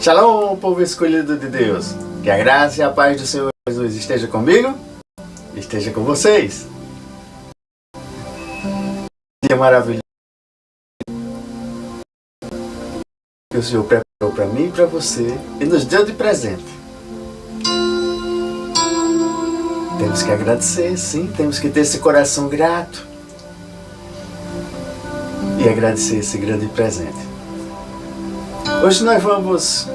Shalom, povo escolhido de Deus. Que a graça e a paz do Senhor Jesus esteja comigo, esteja com vocês. Dia maravilhoso que o Senhor preparou para mim e para você e nos deu de presente. Temos que agradecer, sim, temos que ter esse coração grato e agradecer esse grande presente. Hoje nós vamos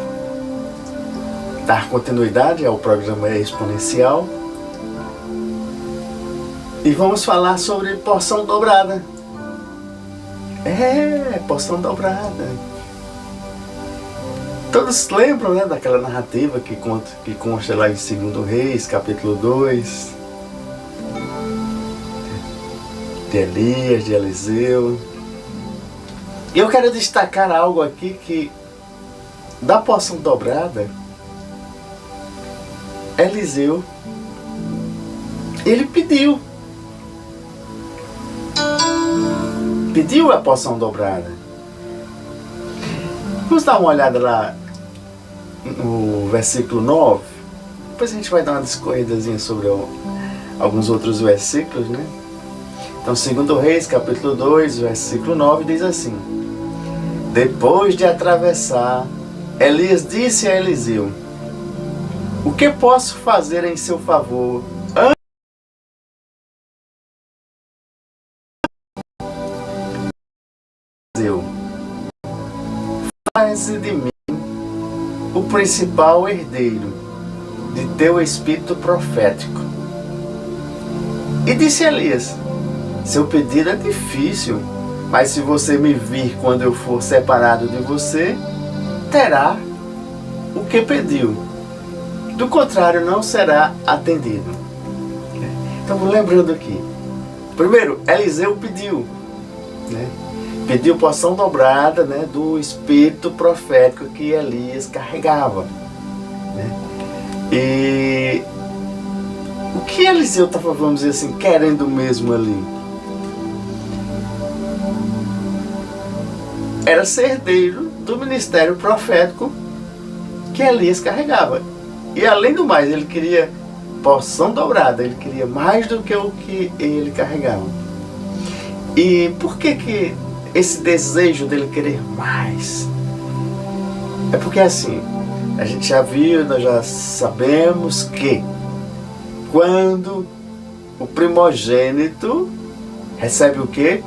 dar continuidade ao programa Exponencial e vamos falar sobre porção dobrada. Porção dobrada. Todos lembram, né, daquela narrativa que consta lá em 2 Reis, capítulo 2, de Elias, de Eliseu. E eu quero destacar algo aqui que, da porção dobrada, Eliseu, ele pediu a porção dobrada. Vamos dar uma olhada lá no versículo 9. Depois a gente vai dar uma discorridazinha sobre alguns outros versículos, né? Então, 2 Reis, capítulo 2, versículo 9, diz assim: depois de atravessar, Elias disse a Eliseu: o que posso fazer em seu favor? Faze de mim o principal herdeiro de teu espírito profético. E disse Elias: seu pedido é difícil, mas se você me vir quando eu for separado de você, terá o que pediu. Do contrário, não será atendido. Então, lembrando aqui, primeiro, Eliseu pediu, né? Pediu porção dobrada, né, do espírito profético que Elias carregava, né? E o que Eliseu estava, vamos dizer assim, querendo mesmo ali? Era ser herdeiro do ministério profético que Elias carregava. E além do mais, ele queria porção dobrada, ele queria mais do que o que ele carregava. E por que esse desejo dele querer mais? É porque assim, a gente já viu, nós já sabemos que quando o primogênito recebe o quê?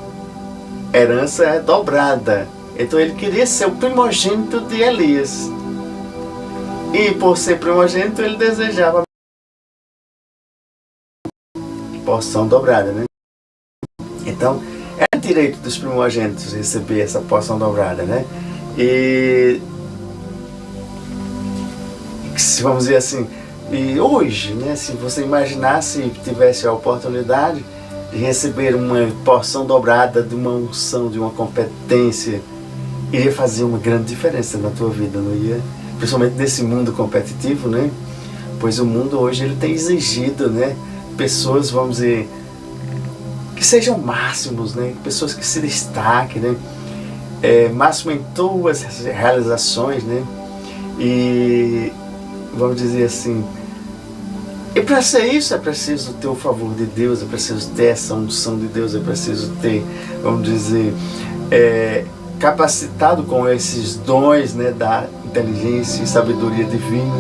Herança é dobrada. Então ele queria ser o primogênito de Elias. E por ser primogênito, ele desejava porção dobrada, né? Então, é direito dos primogênitos receber essa porção dobrada, né? E se vamos dizer assim, e hoje, né, se você imaginasse, tivesse a oportunidade de receber uma porção dobrada de uma unção, de uma competência, iria fazer uma grande diferença na tua vida, não ia? Principalmente nesse mundo competitivo, né? Pois o mundo hoje ele tem exigido, né, pessoas, vamos dizer, que sejam máximos, né? Pessoas que se destaquem, né? Máximo em tuas realizações, né? E vamos dizer assim, e para ser isso é preciso ter o favor de Deus, é preciso ter essa unção de Deus, é preciso ter, vamos dizer, capacitado com esses dons, né, da inteligência e sabedoria divina.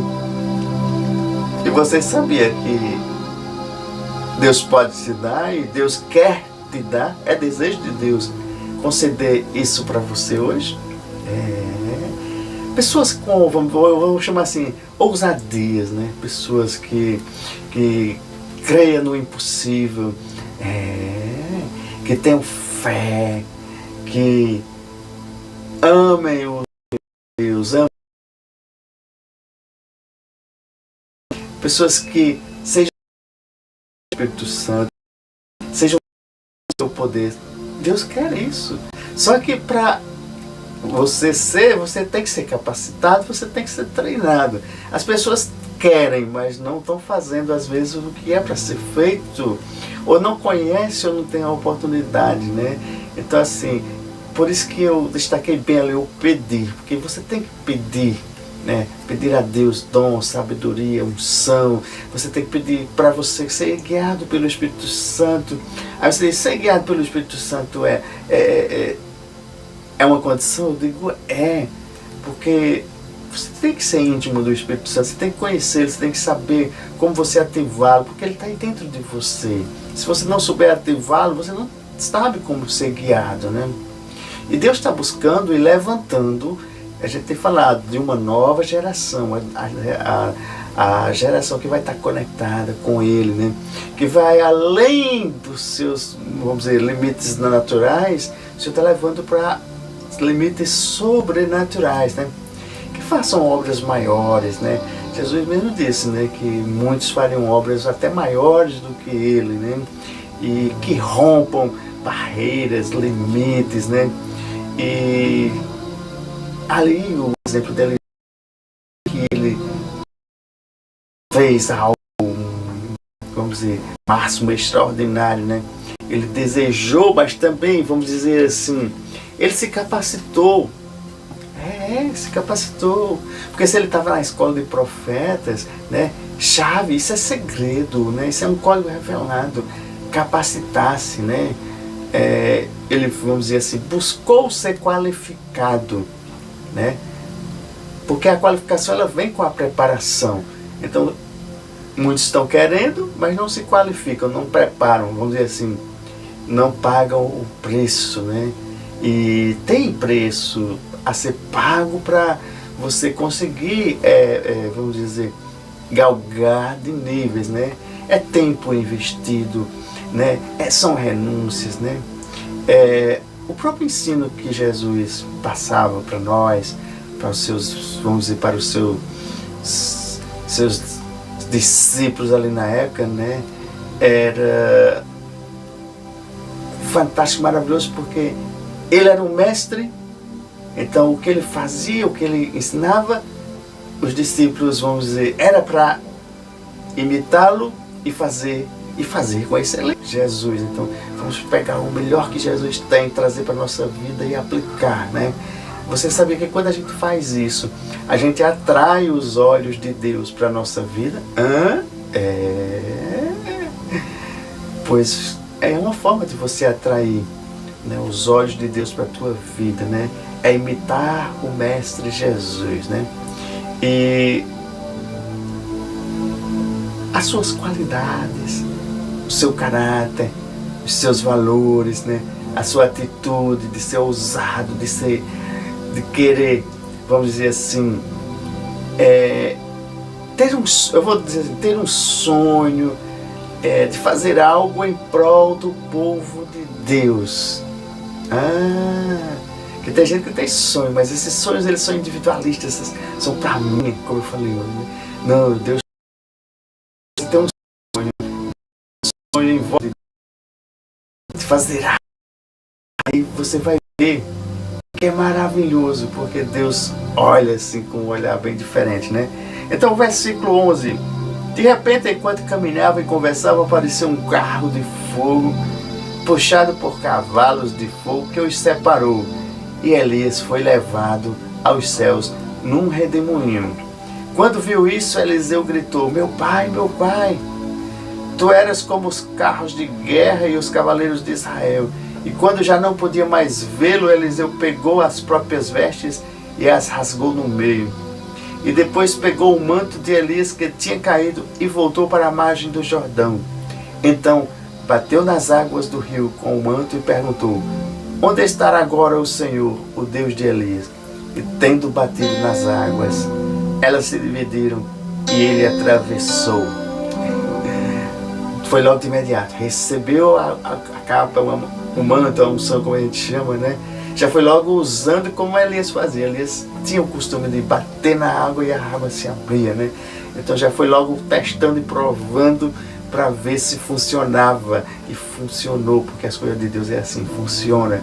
E você sabia que Deus pode te dar e Deus quer te dar? É desejo de Deus conceder isso para você hoje? Pessoas com, vamos chamar assim, ousadias, né? Pessoas que creiam no impossível, que tenham fé, que amem o Deus, amem. Pessoas que sejam o Espírito Santo, sejam o seu poder. Deus quer isso. Só que para você tem que ser capacitado, você tem que ser treinado. As pessoas querem, mas não estão fazendo às vezes o que é para ser feito, ou não conhecem ou não tem a oportunidade, né? Então assim, por isso que eu destaquei bem ali o pedir, porque você tem que pedir né? Pedir a Deus dom, sabedoria, unção. Você tem que pedir para você ser guiado pelo Espírito Santo. Aí você diz, ser guiado pelo Espírito Santo é uma condição? Eu digo, porque você tem que ser íntimo do Espírito Santo, você tem que conhecê-lo, você tem que saber como você ativá-lo, porque ele está aí dentro de você. Se você não souber ativá-lo, você não sabe como ser guiado, né? E Deus está buscando e levantando. A gente tem falado de uma nova geração, a geração que vai estar conectada com Ele, né? Que vai além dos seus, vamos dizer, limites naturais. O Senhor está levando para limites sobrenaturais, né? Que façam obras maiores, né? Jesus mesmo disse, né, que muitos fariam obras até maiores do que Ele, né? E que rompam barreiras, limites, né? E ali o exemplo dele, que ele fez algo, vamos dizer, máximo, extraordinário, né? Ele desejou, mas também, vamos dizer assim, ele se capacitou. Se capacitou. Porque se ele estava na escola de profetas, né? Chave, isso é segredo, né? Isso é um código revelado. Capacitar-se, né? Ele, vamos dizer assim, buscou ser qualificado, né? Porque a qualificação ela vem com a preparação. Então, muitos estão querendo, mas não se qualificam, não preparam, vamos dizer assim, não pagam o preço, né? E tem preço a ser pago para você conseguir, vamos dizer, galgar de níveis, né? É tempo investido, né? São renúncias, né? O próprio ensino que Jesus passava para nós, para os seus, vamos dizer, para os seus discípulos ali na época, né? Era fantástico, maravilhoso, porque ele era um mestre. Então o que ele fazia, o que ele ensinava, os discípulos, vamos dizer, era para imitá-lo e fazer com excelência. Jesus, então vamos pegar o melhor que Jesus tem, trazer para a nossa vida e aplicar, né? Você sabia que quando a gente faz isso, a gente atrai os olhos de Deus para a nossa vida? Pois é uma forma de você atrair, né, os olhos de Deus para a tua vida, né? É imitar o Mestre Jesus, né? E as suas qualidades, o seu caráter, os seus valores, né? A sua atitude de ser ousado, de querer, vamos dizer assim, ter um sonho, de fazer algo em prol do povo de Deus. Que tem gente que tem sonho, mas esses sonhos eles são individualistas, são para mim, como eu falei hoje, né? Não, Deus tem um sonho em volta de fazer algo. Aí você vai ver que é maravilhoso, porque Deus olha assim com um olhar bem diferente, né? Então o versículo 11: de repente, enquanto caminhava e conversava, apareceu um carro de fogo puxado por cavalos de fogo que os separou, e Elias foi levado aos céus num redemoinho. Quando viu isso, Eliseu gritou: meu pai, tu eras como os carros de guerra e os cavaleiros de Israel. E quando já não podia mais vê-lo, Eliseu pegou as próprias vestes e as rasgou no meio. E depois pegou o manto de Elias que tinha caído e voltou para a margem do Jordão. Então bateu nas águas do rio com o manto e perguntou: onde estará agora o Senhor, o Deus de Elias? E tendo batido nas águas, elas se dividiram e ele atravessou. Foi logo de imediato, recebeu a capa, o manto, a unção, como a gente chama, né? Já foi logo usando como Elias fazia. Elias tinha o costume de bater na água e a água se abria, né? Então já foi logo testando e provando para ver se funcionava. E funcionou, porque as coisas de Deus é assim, funciona.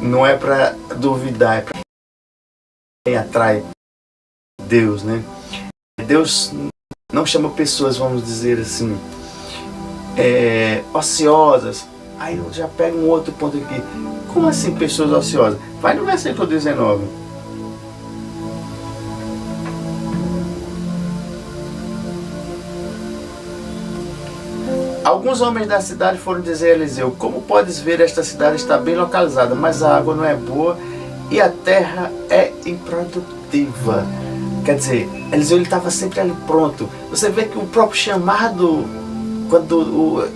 Não é para duvidar, é para quem atrai Deus, né? Deus não chama pessoas, vamos dizer assim, ociosas. Aí eu já pego um outro ponto aqui. Como assim pessoas ociosas? Vai no versículo 19. Alguns homens da cidade foram dizer a Eliseu: como podes ver, esta cidade está bem localizada, mas a água não é boa e a terra é improdutiva. Quer dizer, Eliseu estava sempre ali pronto. Você vê que o próprio chamado, quando o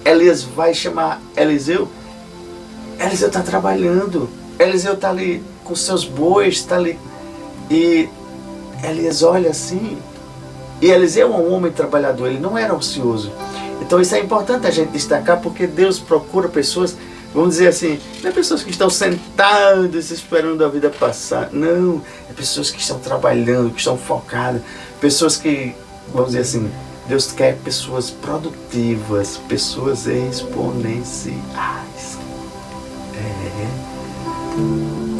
Elias vai chamar Eliseu, Eliseu está trabalhando. Eliseu está ali com seus bois, está ali. E Elias olha assim. E Eliseu é um homem trabalhador, ele não era ocioso. Então isso é importante a gente destacar, porque Deus procura pessoas, vamos dizer assim, não é pessoas que estão sentadas esperando a vida passar. Não, é pessoas que estão trabalhando, que estão focadas. Pessoas que, vamos dizer assim, Deus quer pessoas produtivas, pessoas exponenciais.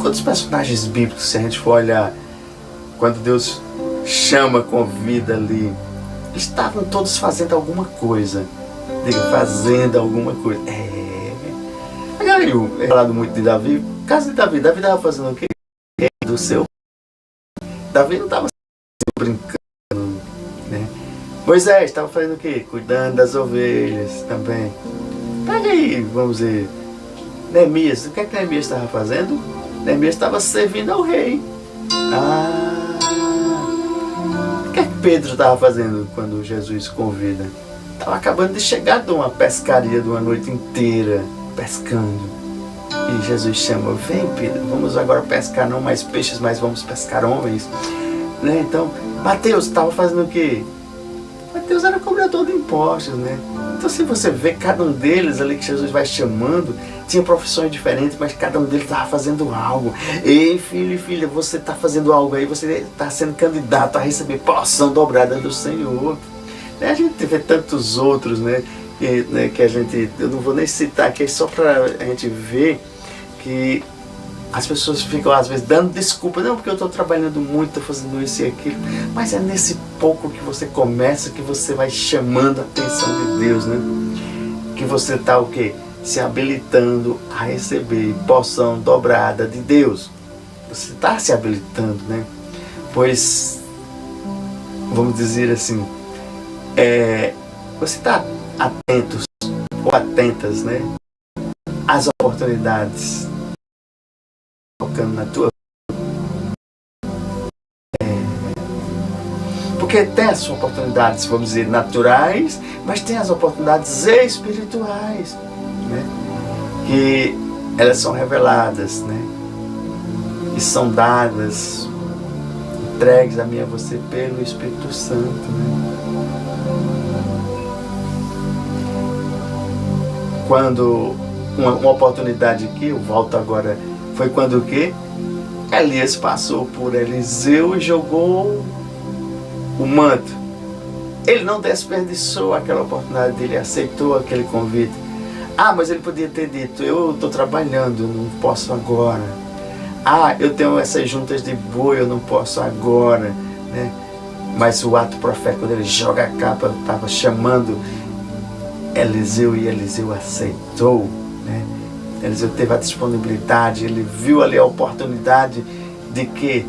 Quantos personagens bíblicos, se a gente for olhar, quando Deus chama, convida ali, eles estavam todos fazendo alguma coisa. Diga, fazendo alguma coisa. Agora eu he falado muito de Davi. No caso de Davi, Davi estava fazendo o quê? Do seu. Davi não estava brincando, né? Moisés estava fazendo o quê? Cuidando das ovelhas também. Pega aí, vamos ver. Neemias, o que é que Neemias estava fazendo? Neemias estava servindo ao rei. O que é que Pedro estava fazendo quando Jesus convida? Estava acabando de chegar de uma pescaria de uma noite inteira, pescando. E Jesus chama: vem Pedro, vamos agora pescar não mais peixes, mas vamos pescar homens. Né? Então, Mateus estava fazendo o quê? Mateus era cobrador de impostos, né? Então, se você vê cada um deles ali que Jesus vai chamando, tinha profissões diferentes, mas cada um deles estava fazendo algo. Ei, filho e filha, você está fazendo algo aí, você está sendo candidato a receber porção dobrada do Senhor. Né? A gente vê tantos outros, né? Que a gente, eu não vou nem citar aqui, só para a gente ver que as pessoas ficam às vezes dando desculpa, não, porque eu estou trabalhando muito, estou fazendo isso e aquilo, mas é nesse pouco que você começa, que você vai chamando a atenção de Deus, né? Que você está o quê? Se habilitando a receber porção dobrada de Deus. Você está se habilitando, né? Pois, vamos dizer assim, você está atento ou atentas, né? Às oportunidades tocando na tua porque tem as oportunidades, vamos dizer, naturais, mas tem as oportunidades espirituais, né? Que elas são reveladas, né? E são dadas, entregues a mim e a você pelo Espírito Santo, né? Quando uma oportunidade aqui, eu volto agora, foi quando o quê? Elias passou por Eliseu e jogou o manto. Ele não desperdiçou aquela oportunidade dele, aceitou aquele convite. Mas ele podia ter dito: eu estou trabalhando, não posso agora. Eu tenho essas juntas de boi, eu não posso agora, né? Mas o ato profético dele, joga a capa, estava chamando Eliseu e Eliseu aceitou, né? Eliseu teve a disponibilidade, ele viu ali a oportunidade de quê?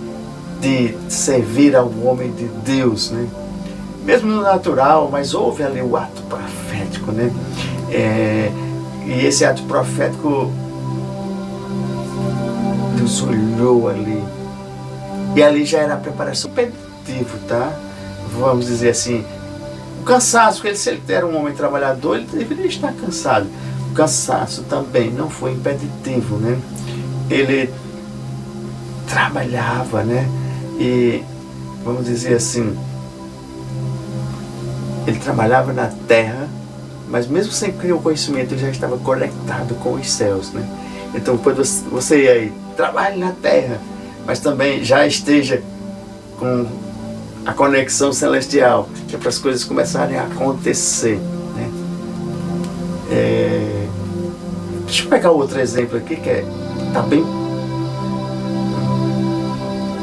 De servir ao homem de Deus, né? Mesmo no natural, mas houve ali o ato profético, né? E esse ato profético, Deus olhou ali, e ali já era a preparação impeditivo, tá? Vamos dizer assim, o cansaço, porque se ele era um homem trabalhador, ele deveria estar cansado. O cansaço também não foi impeditivo, né? Ele trabalhava, né? E, vamos dizer assim, ele trabalhava na terra, mas mesmo sem ter o conhecimento, ele já estava conectado com os céus, né? Então, quando você aí trabalhe na terra, mas também já esteja com a conexão celestial, que é para as coisas começarem a acontecer, né? Deixa eu pegar outro exemplo aqui que está bem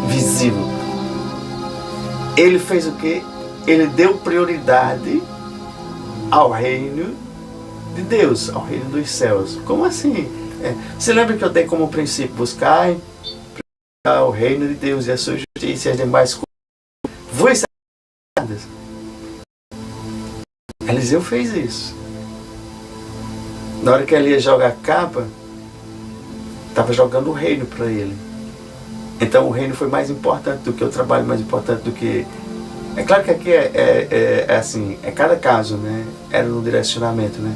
visível. Ele fez o quê? Ele deu prioridade ao reino de Deus, ao reino dos céus. Como assim? Você lembra que eu dei como princípio: buscar o reino de Deus e a sua justiça e as demais coisas vos serão dadas. Eliseu fez isso. Na hora que Elias joga a capa, estava jogando o reino para ele. Então o reino foi mais importante do que o trabalho, mais importante do que... É claro que aqui é assim, é cada caso, né? Era no direcionamento, né?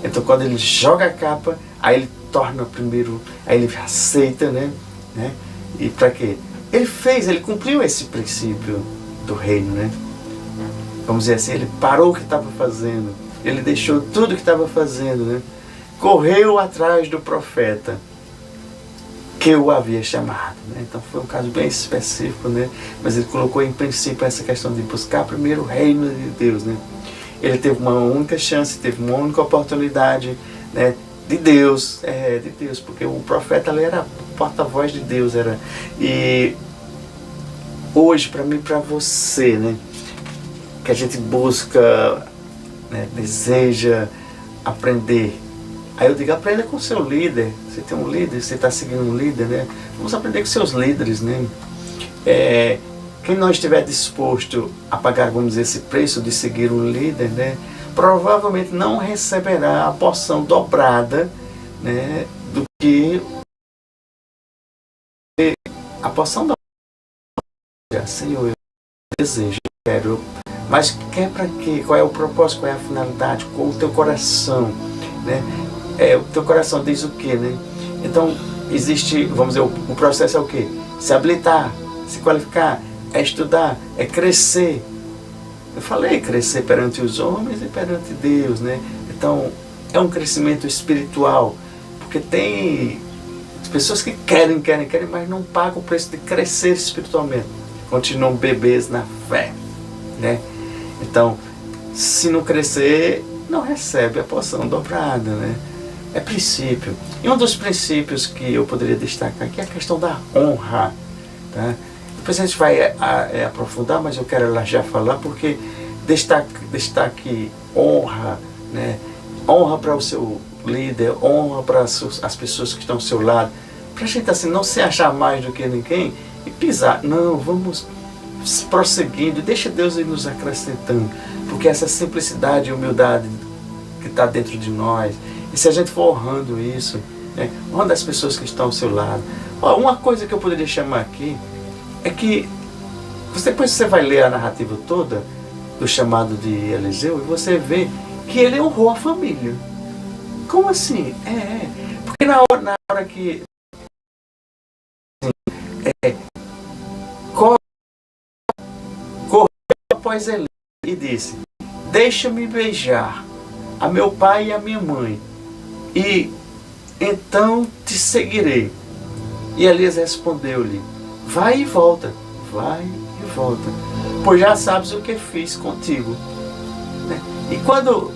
Então quando ele joga a capa, aí ele torna primeiro, aí ele aceita, né? E para quê? Ele cumpriu esse princípio do reino, né? Vamos dizer assim, ele parou o que estava fazendo, ele deixou tudo que estava fazendo, né? Correu atrás do profeta que o havia chamado, né? Então foi um caso bem específico, né? Mas ele colocou em princípio essa questão de buscar primeiro o reino de Deus, né? Ele teve uma única chance, teve uma única oportunidade, né? De Deus, porque o profeta ali era porta-voz de Deus, era. E hoje, para mim, para você, né? Que a gente busca, né? Deseja aprender. Aí eu digo, aprenda com o seu líder. Você tem um líder, você está seguindo um líder, né? Vamos aprender com seus líderes, né? Quem não estiver disposto a pagar, vamos dizer, esse preço de seguir um líder, né? Provavelmente não receberá a porção dobrada, né? Do que a porção dobrada. Senhor, eu desejo, eu quero. Mas quer para quê? Qual é o propósito? Qual é a finalidade? Qual o teu coração, né? O teu coração diz o quê, né? Então, existe, vamos dizer, o processo é o quê? Se habilitar, se qualificar, é estudar, é crescer. Eu falei, crescer perante os homens e perante Deus, né? Então, é um crescimento espiritual, porque tem pessoas que querem, mas não pagam o preço de crescer espiritualmente. Continuam bebês na fé, né? Então, se não crescer, não recebe a porção dobrada, né? É princípio. E um dos princípios que eu poderia destacar aqui é a questão da honra, tá? Depois a gente vai aprofundar, mas eu quero lá já falar, porque destaque honra, né? Honra para o seu líder, honra para as pessoas que estão ao seu lado, para a gente assim, não se achar mais do que ninguém e pisar. Não, vamos prosseguindo, deixa Deus ir nos acrescentando, porque essa simplicidade e humildade que está dentro de nós, e se a gente for honrando isso, né, honrando as pessoas que estão ao seu lado. Uma coisa que eu poderia chamar aqui é que depois você vai ler a narrativa toda do chamado de Eliseu e você vê que ele honrou a família. Como assim? Porque na hora que correu após ele e disse: deixa-me beijar a meu pai e a minha mãe, e então te seguirei. E Elias respondeu-lhe: vai e volta, pois já sabes o que fiz contigo, né? E quando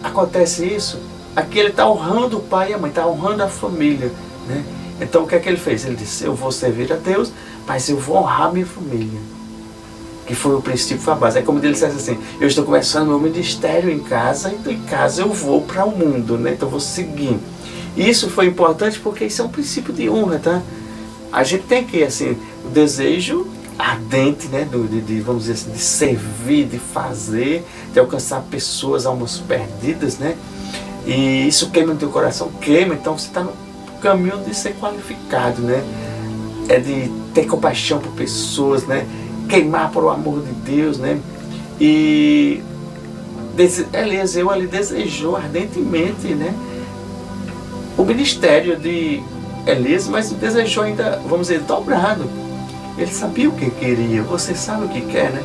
acontece isso, aqui ele está honrando o pai e a mãe, está honrando a família, né? Então o que é que ele fez? Ele disse: eu vou servir a Deus, mas eu vou honrar minha família, que foi o princípio, foi a base. É como ele dissesse assim: eu estou começando meu ministério em casa, então em casa eu vou para o mundo, né? Então eu vou seguir. E isso foi importante porque isso é um princípio de honra, tá? A gente tem que, assim, o desejo ardente, né? Vamos dizer assim, de servir, de fazer, de alcançar pessoas, almas perdidas, né? E isso queima no teu coração, queima, então você está no caminho de ser qualificado, né? É de ter compaixão por pessoas, né? Queimar por o amor de Deus, né? E Eliseu ali desejou ardentemente, né, o ministério de Elias, mas desejou ainda, vamos dizer, dobrado. Ele sabia o que queria, você sabe o que quer, né?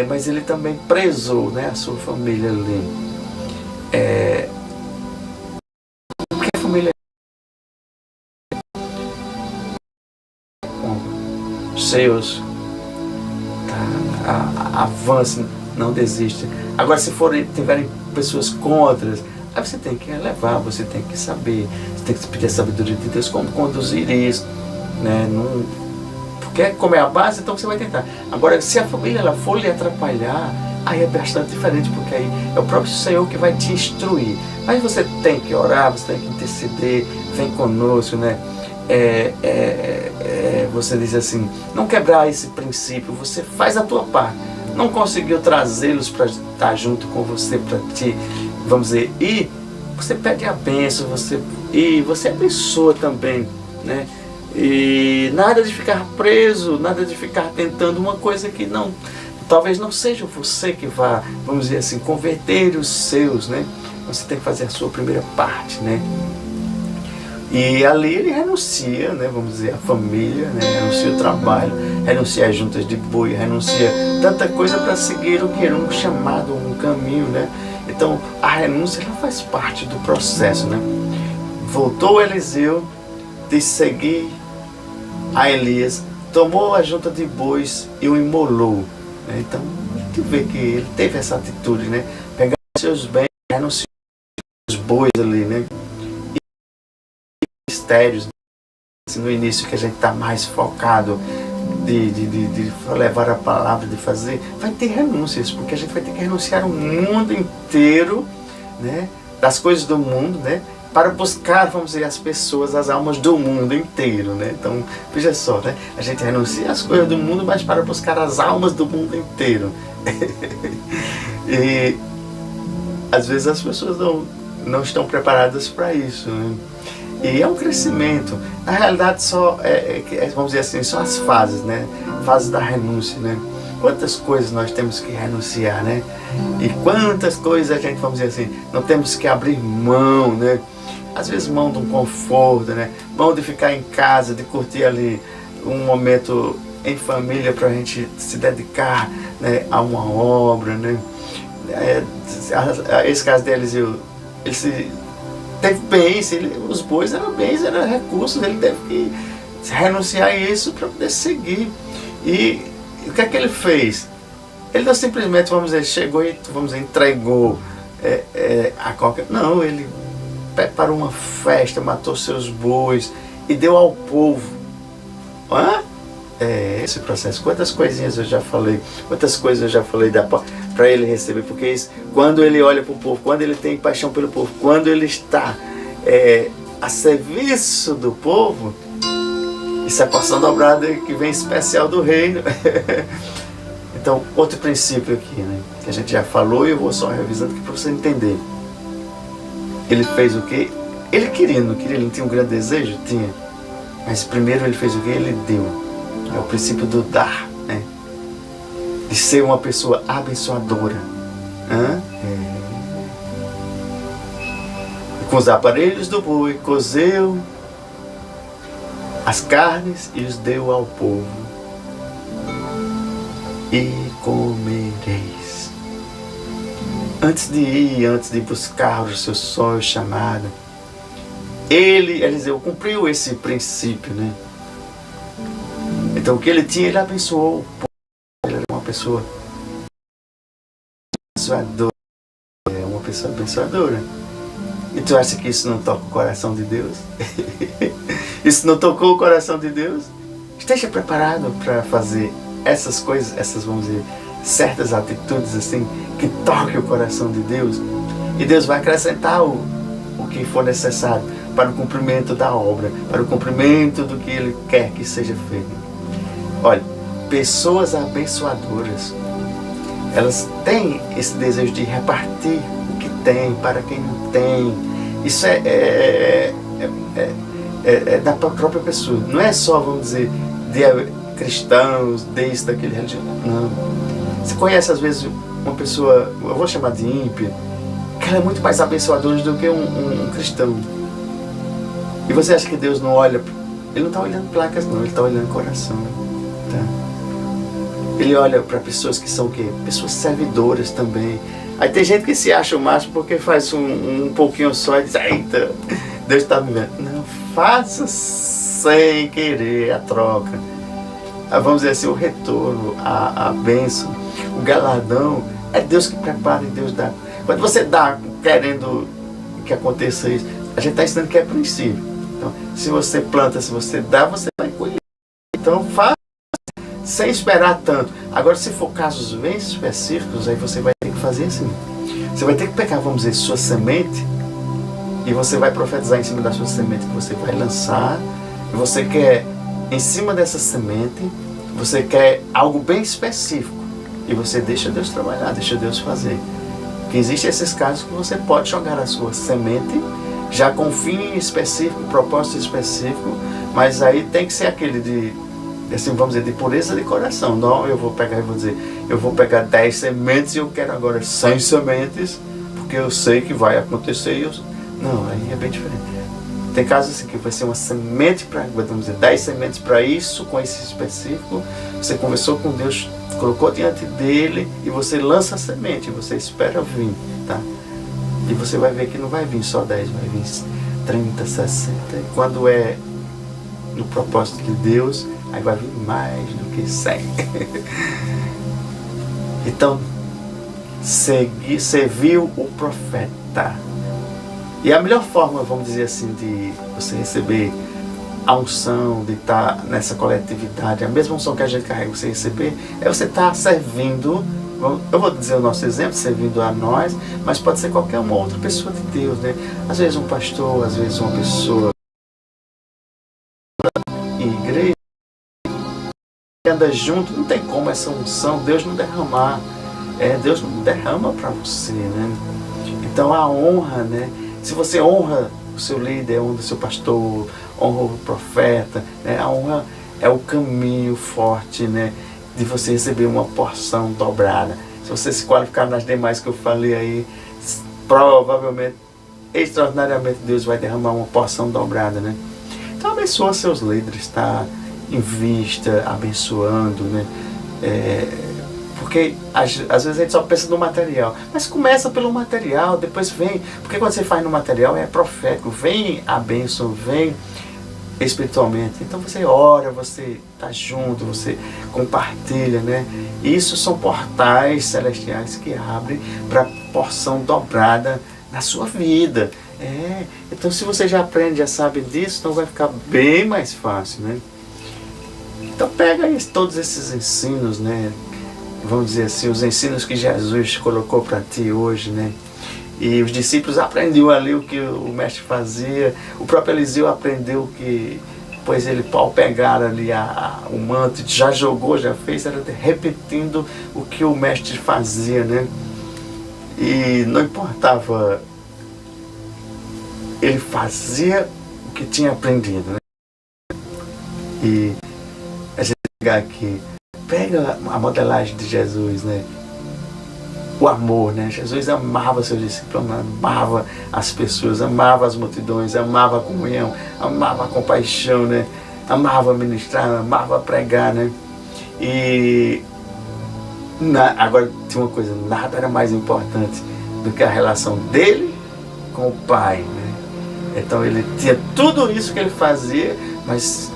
Mas ele também prezou, né, a sua família ali. Porque a família seus, tá? Avance, não desista. Agora, se tiverem pessoas contras, aí você tem que levar, você tem que saber, você tem que pedir a sabedoria de Deus como conduzir isso, né? Porque como é a base, então você vai tentar. Agora, se a família ela for lhe atrapalhar, aí é bastante diferente, porque aí é o próprio Senhor que vai te instruir. Mas você tem que orar, você tem que interceder, vem conosco, né? Você diz assim, não quebrar esse princípio, você faz a tua parte. não conseguiu trazê-los para estar junto com você, para te, vamos dizer, e você pede a bênção, você abençoa também, né? E nada de ficar preso, nada de ficar tentando uma coisa que não, talvez não seja você que vá, vamos dizer assim, converter os seus, né? Você tem que fazer a sua primeira parte, né? E ali ele renuncia, né? Vamos dizer, a família, né? Renuncia o trabalho, renuncia as juntas de boi, renuncia tanta coisa para seguir o que era um chamado, um caminho, né? Então a renúncia ela faz parte do processo, né? Voltou Eliseu de seguir a Elias, tomou a junta de bois e o imolou, né? Então a gente vê que ele teve essa atitude, né? Pegar seus bens, renunciar os bois ali, né? E mistérios, assim, no início que a gente está mais focado de levar a palavra, de fazer, vai ter renúncias, porque a gente vai ter que renunciar o mundo inteiro, né? Das coisas do mundo, né? Para buscar, vamos dizer, as pessoas, as almas do mundo inteiro, né? Então, veja só, né? A gente renuncia às coisas do mundo, mas para buscar as almas do mundo inteiro. E às vezes as pessoas não estão preparadas para isso, né? E é um crescimento. Na realidade, vamos dizer assim, são as fases, né? Fases da renúncia, né? Quantas coisas nós temos que renunciar, né? E quantas coisas a gente, vamos dizer assim, não temos que abrir mão, né? Às vezes mão de um conforto, né? Mão de ficar em casa, de curtir ali um momento em família para a gente se dedicar, né, a uma obra, né? Esse caso deles, ele se teve bens, os bois eram bens, eram recursos, ele teve que renunciar a isso para poder seguir. E o que é que ele fez? Ele não simplesmente, vamos dizer, chegou e, vamos dizer, entregou a qualquer... Não, ele preparou uma festa, matou seus bois e deu ao povo. Esse processo. Quantas coisinhas eu já falei, quantas coisas eu já falei para ele receber, porque isso, quando ele olha para o povo, quando ele tem paixão pelo povo, quando ele está a serviço do povo, isso é a porção dobrada que vem especial do reino. Então, outro princípio aqui, né, que a gente já falou e eu vou só revisando aqui para você entender. Ele fez o que? Ele queria, ele tinha um grande desejo? Tinha. Mas primeiro ele fez o que? Ele deu. É o princípio do dar, né? De ser uma pessoa abençoadora. E com os aparelhos do boi, cozeu as carnes e os deu ao povo. E comereis. Antes de ir, antes de buscar o seu sonho, chamado, Eliseu cumpriu esse princípio, né? Então o que ele tinha, ele abençoou o povo. Ele era uma pessoa abençoadora. É uma pessoa abençoadora. E tu acha que isso não toca o coração de Deus? Isso não tocou o coração de Deus? Esteja preparado para fazer essas coisas, essas, vamos dizer, certas atitudes assim, que toquem o coração de Deus. E Deus vai acrescentar o que for necessário para o cumprimento da obra, para o cumprimento do que Ele quer que seja feito. Olha, pessoas abençoadoras, elas têm esse desejo de repartir o que tem para quem não tem. Isso é da própria pessoa. Não é só, vamos dizer, de cristãos, desse, daquele religioso. Não. Você conhece às vezes uma pessoa, eu vou chamar de ímpia, que ela é muito mais abençoadora do que um cristão. E você acha que Deus não olha? Ele não está olhando placas, não, ele está olhando coração. Tá? Ele olha para pessoas que são o quê? Pessoas servidoras também. Aí tem gente que se acha o máximo porque faz um pouquinho só e diz, eita, Deus está me vendo. Não, faça sem querer a troca. Vamos dizer assim, o retorno, a bênção, o galardão, é Deus que prepara e Deus dá. Quando você dá querendo que aconteça isso, a gente está ensinando que é princípio. Então, se você planta, se você dá, você vai colher. Então, faça sem esperar tanto. Agora, se for casos bem específicos, aí você vai ter que fazer assim. Você vai ter que pegar, vamos dizer, sua semente, e você vai profetizar em cima da sua semente que você vai lançar, e você quer, em cima dessa semente, você quer algo bem específico. e você deixa Deus trabalhar, deixa Deus fazer. Que existem esses casos que você pode jogar a sua semente, já com fim específico, propósito específico, mas aí tem que ser aquele de, assim, vamos dizer, de pureza de coração. Não, eu vou pegar e vou dizer, eu vou pegar 10 sementes e eu quero agora 100 sementes, porque eu sei que vai acontecer. Não, aí é bem diferente. Tem casos assim que vai ser uma semente para, vamos dizer, 10 sementes para isso, com esse específico. Você conversou com Deus, colocou diante dele e você lança a semente, você espera vir, tá? E você vai ver que não vai vir só 10, vai vir 30, 60. E quando é no propósito de Deus, aí vai vir mais do que 100. Então, serviu o profeta. E a melhor forma, vamos dizer assim, de você receber a unção, de estar nessa coletividade, a mesma unção que a gente carrega, você receber, é você estar servindo. Eu vou dizer o nosso exemplo, servindo a nós, mas pode ser qualquer uma outra pessoa de Deus, né? Às vezes um pastor, às vezes uma pessoa em igreja, que anda junto, não tem como essa unção, Deus não derramar. Deus não derrama para você, né? Então a honra, né? Se você honra o seu líder, honra o seu pastor, honra o profeta, né? A honra é o caminho forte, né? De você receber uma porção dobrada. Se você se qualificar nas demais que eu falei aí, provavelmente, extraordinariamente, Deus vai derramar uma porção dobrada, né? Então abençoa seus líderes, tá? Invista, abençoando, né? Porque às vezes a gente só pensa no material, mas começa pelo material, depois vem, porque quando você faz no material é profético, vem a bênção, vem espiritualmente. Então você ora, você está junto, você compartilha, né? Isso são portais celestiais que abrem para porção dobrada na sua vida. Então se você já aprende, já sabe disso, então vai ficar bem mais fácil, né? Então pega aí todos esses ensinos, né? Vamos dizer assim, os ensinos que Jesus colocou para ti hoje, né? E os discípulos aprenderam ali o que o mestre fazia. O próprio Eliseu aprendeu que, pois ele, ao pegar ali o manto, já jogou, já fez, era repetindo o que o mestre fazia, né? E não importava, ele fazia o que tinha aprendido, né? E a gente pegar aqui, pega a modelagem de Jesus, né? O amor, né? Jesus amava seus discípulos, amava as pessoas, amava as multidões, amava a comunhão, amava a compaixão, né? Amava ministrar, amava pregar, né? E agora tinha uma coisa, nada era mais importante do que a relação dele com o Pai, né? Então ele tinha tudo isso que ele fazia, mas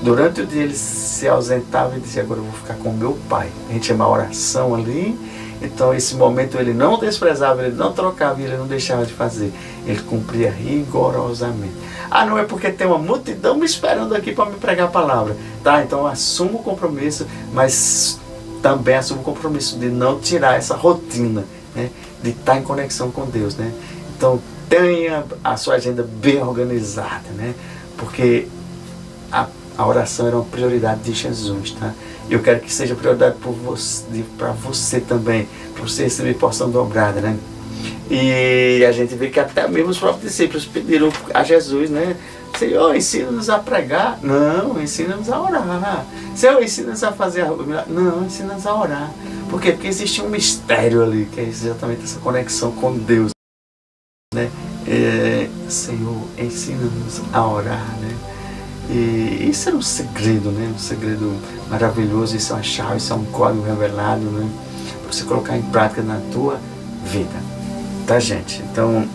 durante o dia ele se ausentava e dizia, agora eu vou ficar com o meu Pai. A gente chama a oração ali. Então esse momento ele não desprezava, ele não trocava, ele não deixava de fazer. Ele cumpria rigorosamente. Não é porque tem uma multidão me esperando aqui para me pregar a palavra. Tá, então eu assumo o compromisso, mas também assumo o compromisso de não tirar essa rotina, né? De estar em conexão com Deus, né? Então tenha a sua agenda bem organizada, né? Porque a oração era uma prioridade de Jesus, tá? Eu quero que seja prioridade para você também, para você receber porção dobrada, né? E a gente vê que até mesmo os próprios discípulos pediram a Jesus, né? Senhor, ensina-nos a pregar. Não, ensina-nos a orar. Senhor, ensina-nos a fazer. Não, ensina-nos a orar. Por quê? Porque existe um mistério ali, que é exatamente essa conexão com Deus, né? Senhor, ensina-nos a orar, né? E isso é um segredo, né? Um segredo maravilhoso, isso é uma chave, isso é um código revelado, né? Para você colocar em prática na tua vida, tá, gente? Então,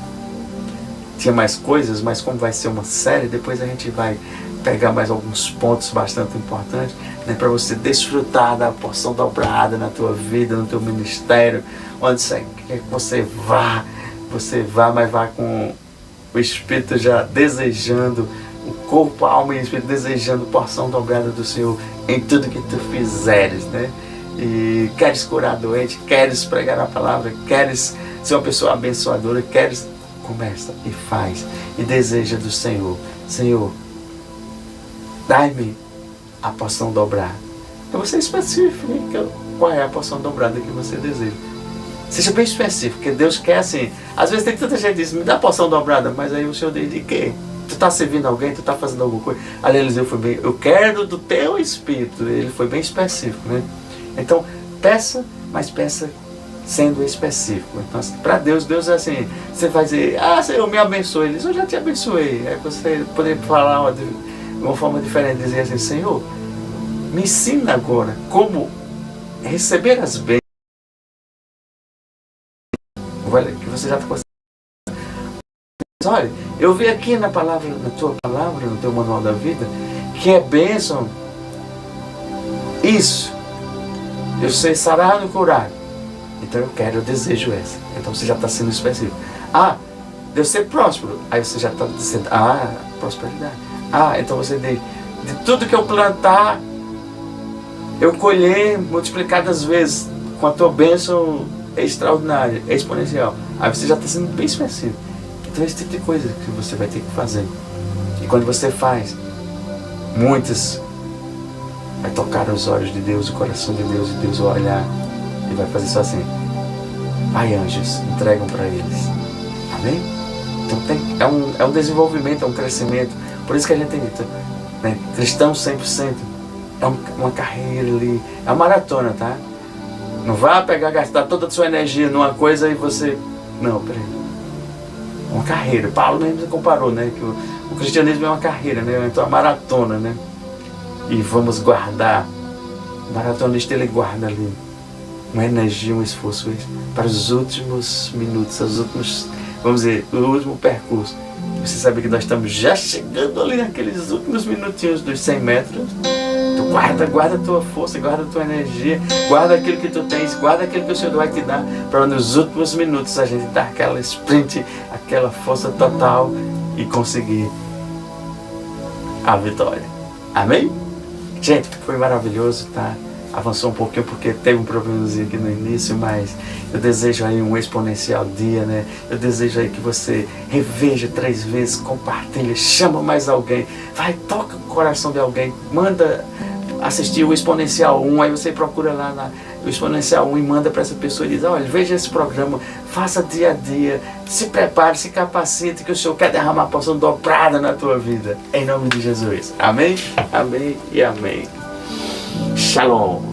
tinha mais coisas, mas como vai ser uma série, depois a gente vai pegar mais alguns pontos bastante importantes, né? Para você desfrutar da porção dobrada na tua vida, no teu ministério, onde você quer que você vá, mas vá com o Espírito já desejando, o corpo, a alma e o Espírito desejando porção dobrada do Senhor em tudo que tu fizeres, né? E queres curar doente, queres pregar a palavra, queres ser uma pessoa abençoadora, queres, começa e faz e deseja do Senhor. Senhor, dai-me a porção dobrada. Então você especifica qual é a porção dobrada que você deseja. Seja bem específico, porque Deus quer assim. Às vezes tem tanta gente que diz, me dá a porção dobrada, mas aí o Senhor diz, de quê? Tu está servindo alguém, tu está fazendo alguma coisa. Ali Eliseu foi bem, eu quero do teu espírito. Ele foi bem específico, né? Então, peça, mas peça sendo específico. Então, para Deus, Deus é assim, você vai dizer, Senhor, me abençoe. Ele diz, eu já te abençoei. Aí você poder falar de uma forma diferente, dizer assim, Senhor, me ensina agora como receber as bênçãos que você já está conseguindo. Olha, eu vi aqui na palavra, na tua palavra, no teu manual da vida, que é bênção isso. Eu sei sarar e curar. Então eu desejo essa. Então você já está sendo específico. Deus ser próspero. Aí você já está dizendo, prosperidade. Então você diz, de tudo que eu plantar, eu colher multiplicadas vezes, com a tua bênção extraordinária, exponencial. Aí você já está sendo bem específico. Então esse tipo de coisa que você vai ter que fazer. E quando você faz, muitas vai tocar os olhos de Deus, o coração de Deus, e Deus vai olhar e vai fazer só assim. Pai, anjos, entregam para eles. Amém? Então é um desenvolvimento, é um crescimento. Por isso que a gente tem dito, né? Cristão 100%. É uma carreira ali, é uma maratona, tá? Não vá gastar toda a sua energia numa coisa e você... Não, peraí. É uma carreira. Paulo mesmo comparou, né? Que o cristianismo é uma carreira, né? Então é uma maratona, né? E vamos guardar. O maratonista, ele guarda ali uma energia, um esforço para os últimos minutos, os últimos, vamos dizer, o último percurso. Você sabe que nós estamos já chegando ali naqueles últimos minutinhos dos 100 metros. Tu guarda a tua força, guarda a tua energia, guarda aquilo que tu tens, guarda aquilo que o Senhor vai te dar, para nos últimos minutos a gente dar aquela sprint, aquela força total e conseguir a vitória. Amém? Gente, foi maravilhoso, tá? Avançou um pouquinho porque teve um problemazinho aqui no início, mas eu desejo aí um exponencial dia, né? Eu desejo aí que você reveja 3 vezes, compartilha, chama mais alguém, vai, toca o coração de alguém, manda assistir o Exponencial 1, aí você procura lá o Exponencial 1 e manda para essa pessoa e diz, olha, veja esse programa, faça dia a dia, se prepare, se capacite, que o Senhor quer derramar a porção dobrada na tua vida, em nome de Jesus. Amém? Amém e amém. Shalom.